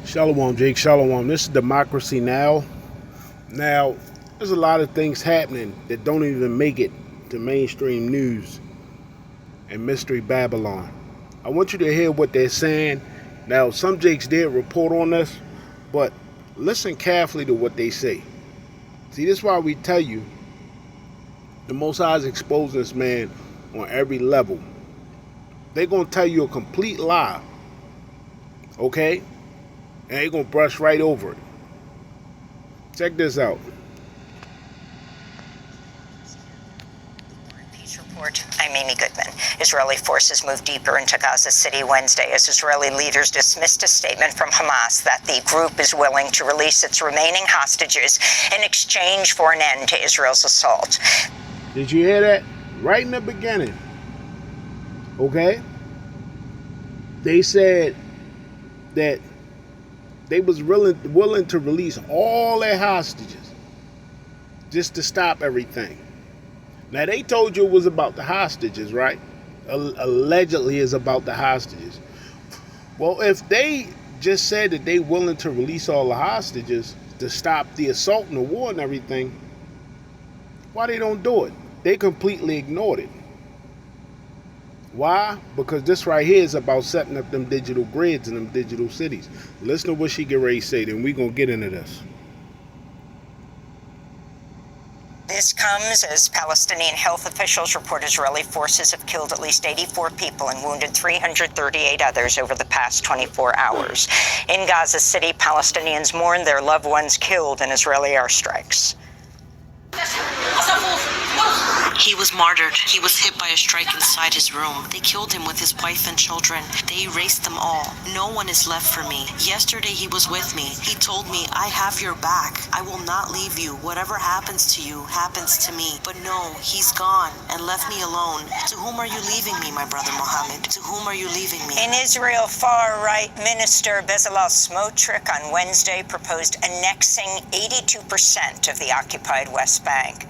Shalom, Jake. Shalom. This is Democracy Now. Now, there's a lot of things happening that don't even make it to mainstream news and Mystery Babylon. I want you to hear what they're saying. Now, some Jakes did report on this, but listen carefully to what they say. See, this is why we tell you the Most High is exposing this man on every level. They're going to tell you a complete lie, okay? And they're going to brush right over it. Check this out. Report. I'm Amy Goodman. Israeli forces moved deeper into Gaza City Wednesday as Israeli leaders dismissed a statement from Hamas that the group is willing to release its remaining hostages in exchange for an end to Israel's assault. Did you hear that? Right in the beginning. Okay? They said that they was willing to release all their hostages just to stop everything. Now, they told you it was about the hostages, right? Allegedly is about the hostages. Well, if they just said that they willing to release all the hostages to stop the assault and the war and everything, why they don't do it? They completely ignored it. Why? Because this right here is about setting up them digital grids and them digital cities. Listen to what she get ready to say, then we're going to get into this. This comes as Palestinian health officials report Israeli forces have killed at least 84 people and wounded 338 others over the past 24 hours. In Gaza City, Palestinians mourn their loved ones killed in Israeli airstrikes. He was martyred. He was hit by a strike inside his room. They killed him with his wife and children. They erased them all. No one is left for me. Yesterday he was with me. He told me, I have your back. I will not leave you. Whatever happens to you, happens to me. But no, he's gone and left me alone. To whom are you leaving me, my brother Mohammed? To whom are you leaving me? In Israel, far-right Minister Bezalel Smotrich on Wednesday proposed annexing 82% of the occupied West Bank.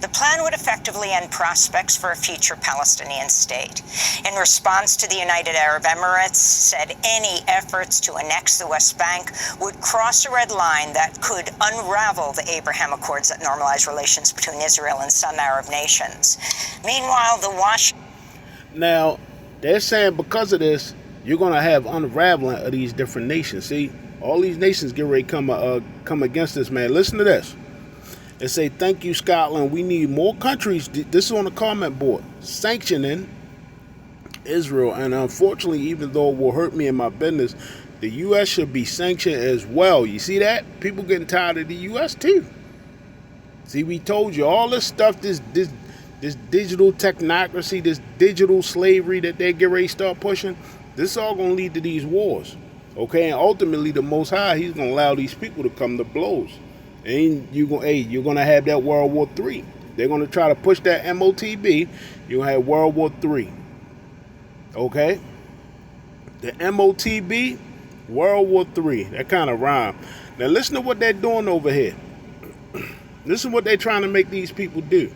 The plan would effectively end prospects for a future Palestinian state. In response to the United Arab Emirates, said any efforts to annex the West Bank would cross a red line that could unravel the Abraham Accords that normalize relations between Israel and some Arab nations. Meanwhile, the Washington... Now, they're saying because of this, you're going to have unraveling of these different nations. See, all these nations get ready to come against this man. Listen to this. They say, thank you, Scotland. We need more countries. This is on the comment board. Sanctioning Israel. And unfortunately, even though it will hurt me in my business, the U.S. should be sanctioned as well. You see that? People getting tired of the U.S. too. See, we told you all this stuff, this digital technocracy, this digital slavery that they get ready to start pushing, this is all going to lead to these wars. Okay? And ultimately, the Most High, he's going to allow these people to come to blows. And you're going to have that World War III. They're going to try to push that MOTB. You're going to have World War III. Okay? The MOTB, World War III. That kind of rhyme. Now listen to what they're doing over here. Listen to what they're trying to make these people do.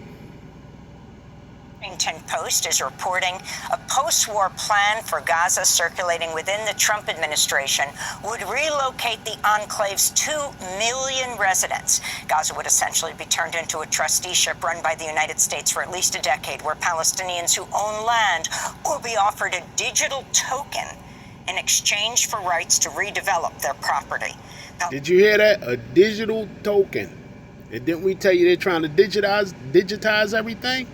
Washington Post is reporting a post-war plan for Gaza circulating within the Trump administration would relocate the enclave's 2 million residents. Gaza would essentially be turned into a trusteeship run by the United States for at least a decade, where Palestinians who own land will be offered a digital token in exchange for rights to redevelop their property. Did you hear that? A digital token. And didn't we tell you they're trying to digitize everything?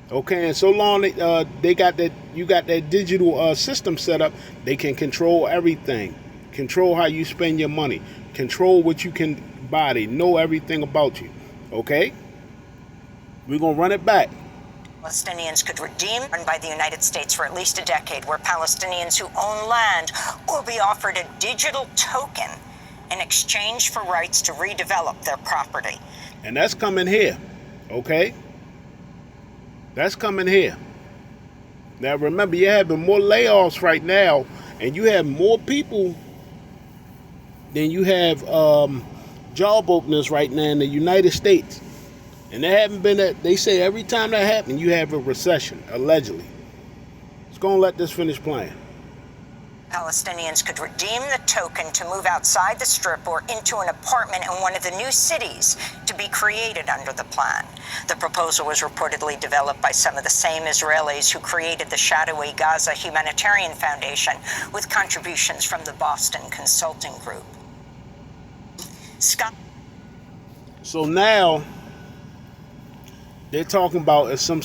Okay, and so long they got that, you got that digital system set up, they can control everything, control how you spend your money, control what you can buy. They know everything about you. Okay, we're gonna run it back. Palestinians could redeem run by the United States for at least a decade, where Palestinians who own land will be offered a digital token in exchange for rights to redevelop their property. And that's coming here. Okay. That's coming here. Now remember, you're having more layoffs right now, and you have more people Then you have job openings right now in the United States. And they haven't been that. They say every time that happens, you have a recession, allegedly. Let's go and let this finish playing. Palestinians could redeem the token to move outside the Strip or into an apartment in one of the new cities to be created under the plan. The proposal was reportedly developed by some of the same Israelis who created the shadowy Gaza Humanitarian Foundation, with contributions from the Boston Consulting Group. So now they're talking about some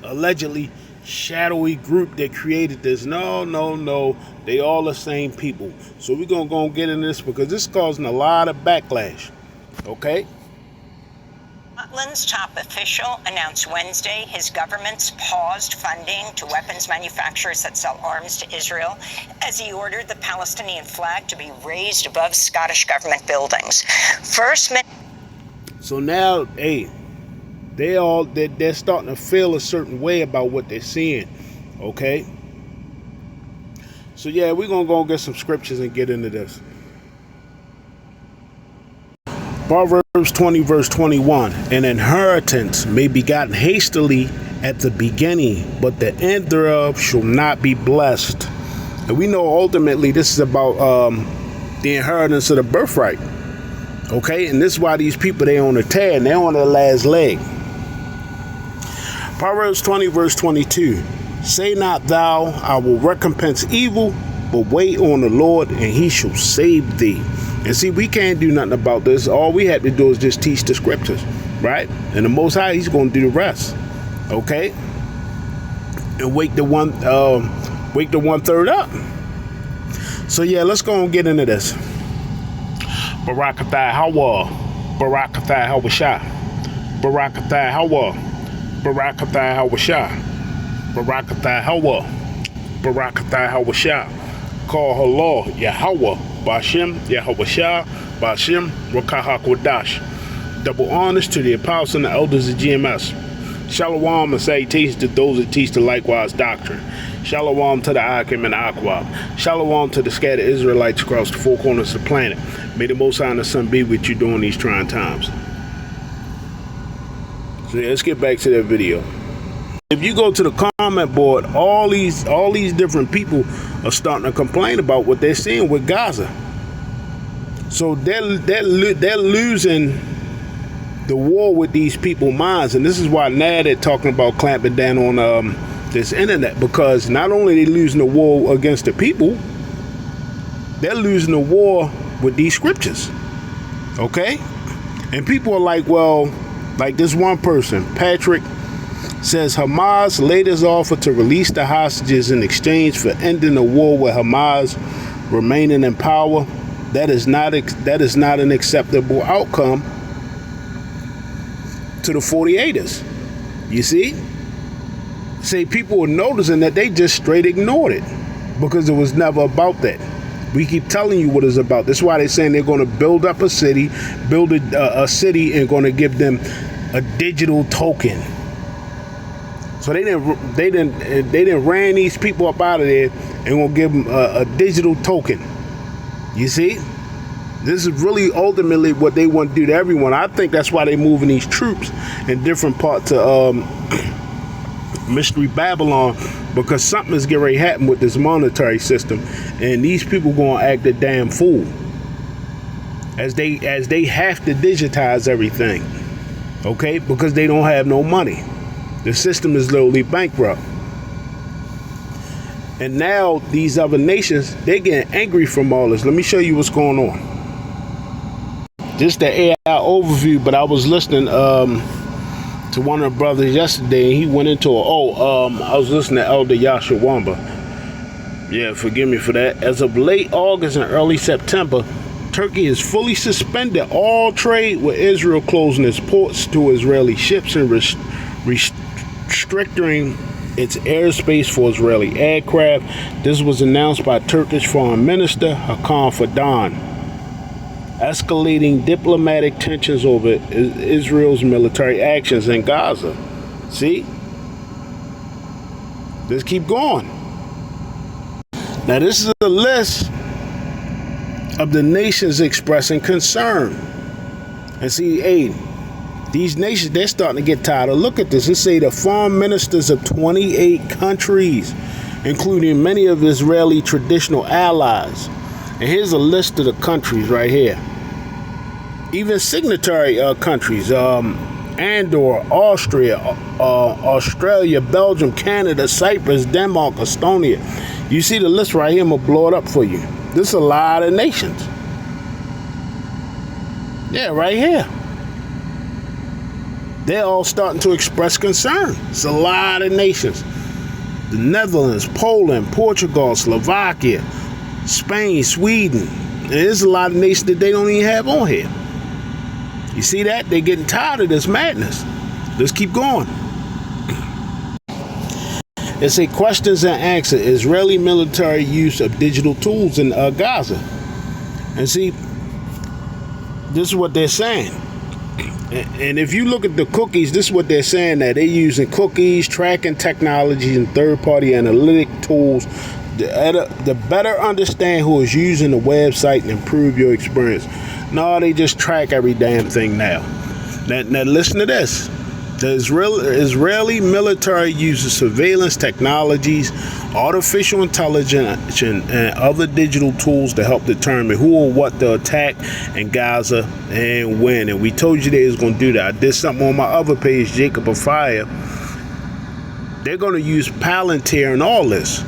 allegedly shadowy group that created this. No. They all the same people. So we're going to go and get into this because this is causing a lot of backlash. Okay? Scotland's top official announced Wednesday his government's paused funding to weapons manufacturers that sell arms to Israel as he ordered the Palestinian flag to be raised above Scottish government buildings. So now, hey, they're starting to feel a certain way about what they're seeing. Okay? So yeah, we're going to go get some scriptures and get into this. Proverbs 20 verse 21. An inheritance may be gotten hastily at the beginning, but the end thereof shall not be blessed. And we know ultimately this is about the inheritance of the birthright. Okay? And this is why these people, they on a tear and they're on their last leg. Proverbs 20 verse 22. Say not thou, I will recompense evil, but wait on the Lord, and he shall save thee. And see, we can't do nothing about this. All we have to do is just teach the scriptures, right? And the Most High, he's going to do the rest. Okay? And wake the one third up. So yeah, let's go and get into this. Barakathai Hawa. Barakathai Hawashah. Barakathai Hawa. Barakathai Hawashah. Barakathai Hawa. Barakathai Hawashah. Call her law Yahweh. Bashem, Yahweh, Bashem, Rakahak Wadash. Double honors to the apostles and the elders of GMS. Shalom and salutations to those that teach the likewise doctrine. Shalom to the Akim and Aquab. Shalom to the scattered Israelites across the four corners of the planet. May the Most High and the Son be with you during these trying times. So yeah, let's get back to that video. If you go to the comment board, all these different people are starting to complain about what they're seeing with Gaza. So they're losing the war with these people's minds, and this is why now they're talking about clamping down on this internet, because not only are they losing the war against the people, they're losing the war with these scriptures. Okay? And people are like, well, like this one person, Patrick, says Hamas laid his offer to release the hostages in exchange for ending the war with Hamas remaining in power. That is not an acceptable outcome to the 48ers. You see? Say people were noticing that they just straight ignored it because it was never about that. We keep telling you what it's about. That's why they're saying they're going to build up a city, build a city, and going to give them a digital token. So they didn't ran these people up out of there and gonna give them a digital token. You see, this is really ultimately what they want to do to everyone. I think that's why they're moving these troops in different parts of Mystery Babylon, because something is getting ready to happen with this monetary system, and these people gonna act a damn fool as they have to digitize everything. Okay, because they don't have no money. The system is literally bankrupt. And now these other nations, they're getting angry from all this. Let me show you what's going on. Just the AI overview, but I was listening to one of the brothers yesterday, and he went into I was listening to Elder Yasha Wamba. Yeah, forgive me for that. As of late August and early September, Turkey has fully suspended all trade with Israel, closing its ports to Israeli ships and restricting its airspace for Israeli aircraft. This was announced by Turkish Foreign Minister Hakan Fidan, escalating diplomatic tensions over Israel's military actions in Gaza. See? Let's keep going. Now this is a list of the nations expressing concern. And see, hey, these nations, they're starting to get tired of. Look at this. It say the foreign ministers of 28 countries, including many of Israeli traditional allies. And here's a list of the countries right here. Even signatory countries, Andorra, Austria, Australia, Belgium, Canada, Cyprus, Denmark, Estonia. You see the list right here? I'm going to blow it up for you. This is a lot of nations. Yeah, right here. They're all starting to express concern. It's a lot of nations. The Netherlands, Poland, Portugal, Slovakia, Spain, Sweden. And there's a lot of nations that they don't even have on here. You see that? They're getting tired of this madness. Let's keep going. It's a questions and answer. Israeli military use of digital tools in Gaza. And see, this is what they're saying. And if you look at the cookies, this is what they're saying, that they're using cookies, tracking technologies, and third-party analytic tools to better understand who is using the website and improve your experience. No, they just track every damn thing now. Now listen to this. The Israeli military uses surveillance technologies, artificial intelligence, and other digital tools to help determine who or what to attack in Gaza and when. And we told you they was going to do that. I did something on my other page, Jacob of Fire. They're going to use Palantir and all this.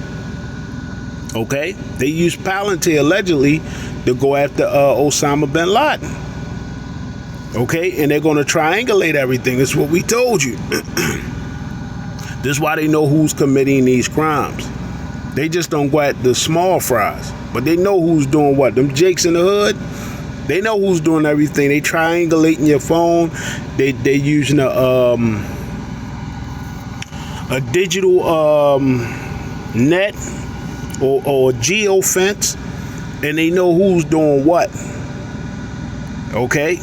Okay? They use Palantir allegedly to go after Osama bin Laden. Okay, and they're going to triangulate everything. That's what we told you. This is why they know who's committing these crimes. They just don't go at the small fries, but they know who's doing what. Them jakes in the hood, they know who's doing everything. They triangulating your phone. They're using a digital net or geofence, and they know who's doing what. Okay.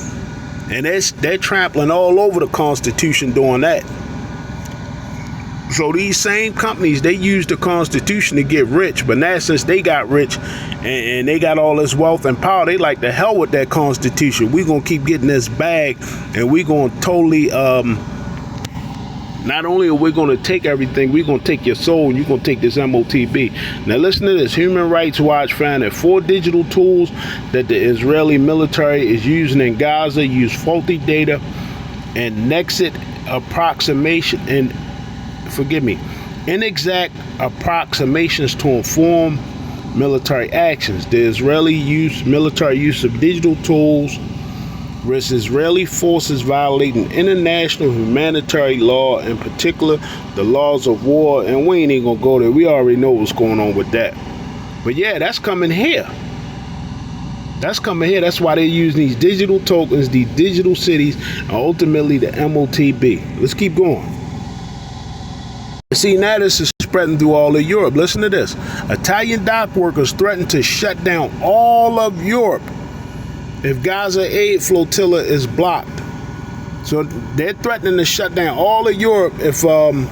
And they're trampling all over the Constitution doing that. So these same companies, they use the Constitution to get rich. But now since they got rich and they got all this wealth and power, they like the hell with that Constitution. We're going to keep getting this bag, and we're going to totally, not only are we going to take everything, we're going to take your soul, and you're going to take this MOTB. Now listen to this. Human Rights Watch found that 4 digital tools that the Israeli military is using in Gaza use faulty data and inexact approximations to inform military actions. The military use of digital tools risks Israeli forces violating international humanitarian law, in particular the laws of war, and we ain't even gonna go there. We already know what's going on with that. But yeah, that's coming here. That's coming here. That's why they're using these digital tokens, these digital cities, and ultimately the MOTB. Let's keep going. See, now this is spreading through all of Europe. Listen to this. Italian dock workers threaten to shut down all of Europe if Gaza aid flotilla is blocked. So they're threatening to shut down all of Europe if the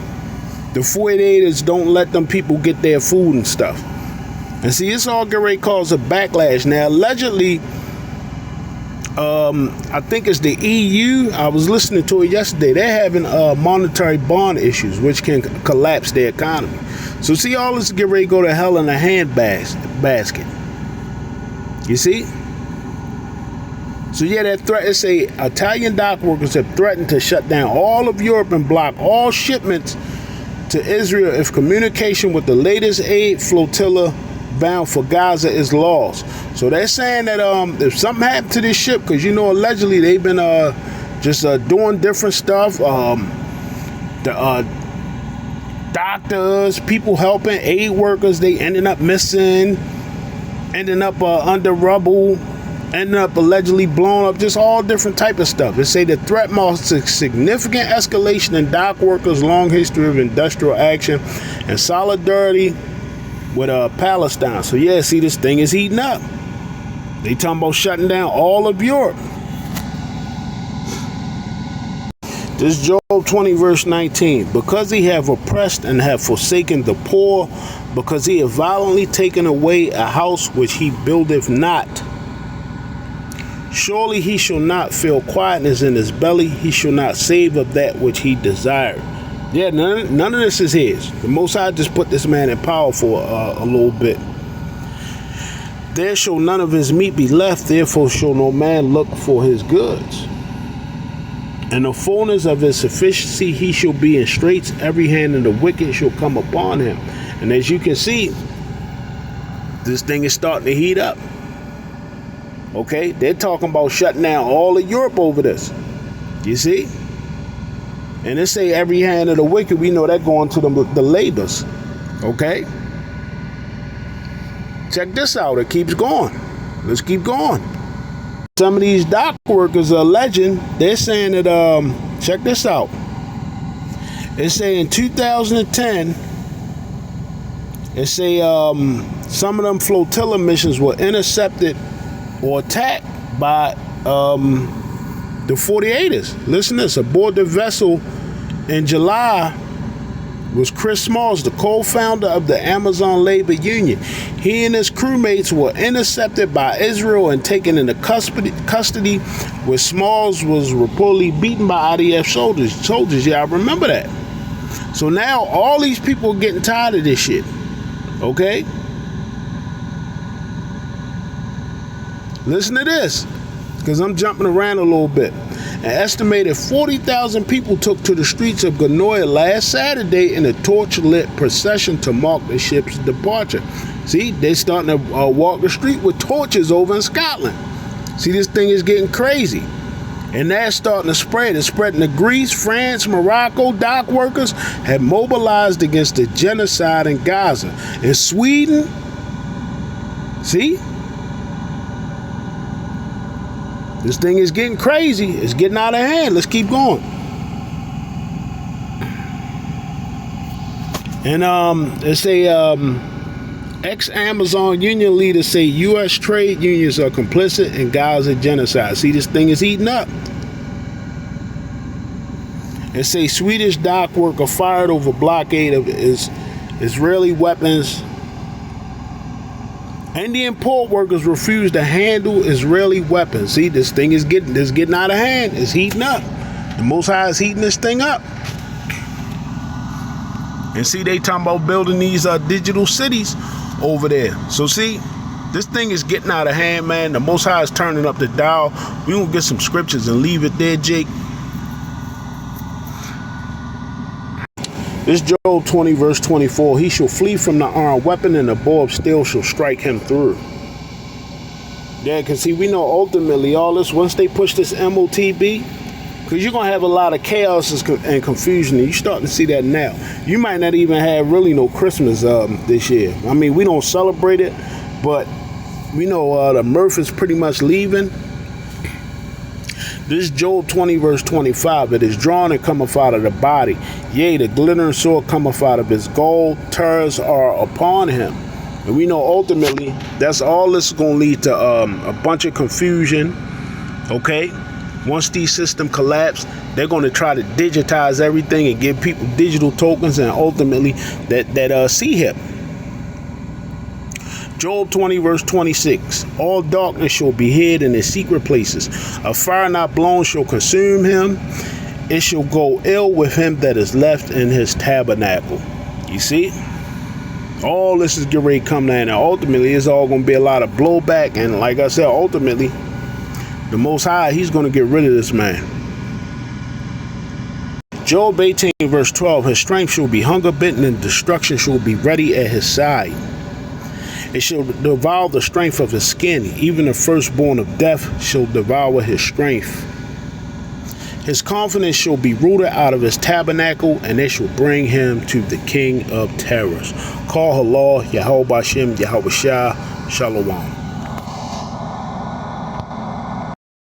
48ers don't let them people get their food and stuff. And see, it's all getting ready to cause a backlash. Now, allegedly, I think it's the EU. I was listening to it yesterday. They're having monetary bond issues, which can collapse their economy. So see, all this get ready to go to hell in a handbasket. You see? So yeah, that threat, it's a Italian dock workers have threatened to shut down all of Europe and block all shipments to Israel if communication with the latest aid flotilla bound for Gaza is lost. So they're saying that if something happened to this ship, because allegedly they've been just doing different stuff. The doctors, people helping, aid workers, they ending up missing, ending up under rubble, ending up allegedly blown up, just all different type of stuff. They say the threat marks a significant escalation in dock workers' long history of industrial action and solidarity with Palestine. So yeah, see, this thing is heating up. They talking about shutting down all of Europe. This is Job 20 verse 19. Because he have oppressed and have forsaken the poor, because he have violently taken away a house which he buildeth not. Surely he shall not feel quietness in his belly. He shall not save of that which he desired. Yeah, none of this is his. The Most High just put this man in power for a little bit. There shall none of his meat be left, therefore shall no man look for his goods. And the fullness of his sufficiency he shall be in straits, every hand of the wicked shall come upon him. And as you can see, this thing is starting to heat up. Okay, they're talking about shutting down all of Europe over this. You see? And they say every hand of the wicked, we know that going to the labors. Okay? Check this out. It keeps going. Let's keep going. Some of these dock workers are alleging, they're saying that, check this out. They say in 2010, they say some of them flotilla missions were intercepted or attacked by the 48ers. Listen to this. Aboard the vessel in July was Chris Smalls, the co-founder of the Amazon Labor Union. He and his crewmates were intercepted by Israel and taken into custody, where Smalls was reportedly beaten by IDF soldiers. Yeah, I remember that. So now all these people are getting tired of this shit. Okay? Listen to this, because I'm jumping around a little bit. An estimated 40,000 people took to the streets of Ganoia last Saturday in a torch-lit procession to mark the ship's departure. See, they're starting to walk the street with torches over in Scotland. See, this thing is getting crazy. And that's starting to spread. It's spreading to Greece, France, Morocco. Dock workers have mobilized against the genocide in Gaza. In Sweden, see? This thing is getting crazy. It's getting out of hand. Let's keep going. And they say ex-Amazon union leaders say U.S. trade unions are complicit in Gaza genocide. See, this thing is heating up. They say Swedish dock worker fired over blockade of Israeli weapons. Indian port workers refuse to handle Israeli weapons. See, this thing is getting out of hand. It's heating up. The Most High is heating this thing up. And see, they talking about building these digital cities over there. So see, this thing is getting out of hand, man. The Most High is turning up the dial. We gonna get some scriptures and leave it there, Jake. This Job 20 verse 24, he shall flee from the armed weapon and the bow of steel shall strike him through. Yeah, because see, we know ultimately all this, once they push this MOTB, because you're going to have a lot of chaos and confusion, and you're starting to see that now. You might not even have really no Christmas this year. I mean, we don't celebrate it, but we know the mirth is pretty much leaving. This Job 20 verse 25, it is drawn and cometh out of the body. Yea, the glittering sword cometh out of his gold. Terrors are upon him. And we know ultimately that's all this is going to lead to a bunch of confusion. Okay? Once these systems collapse, they're going to try to digitize everything and give people digital tokens and ultimately that CHIP. Job 20 verse 26, all darkness shall be hid in his secret places. A fire not blown shall consume him. It shall go ill with him that is left in his tabernacle. You see? All this is getting ready to come down. And ultimately, it's all going to be a lot of blowback. And like I said, ultimately, the Most High, he's going to get rid of this man. Job 18 verse 12, his strength shall be hunger bitten and destruction shall be ready at his side. It shall devour the strength of his skin. Even the firstborn of death shall devour his strength. His confidence shall be rooted out of his tabernacle, and they shall bring him to the king of terrors. Call Halal, Yahweh Bashem, Yahweh Shah, Shalom.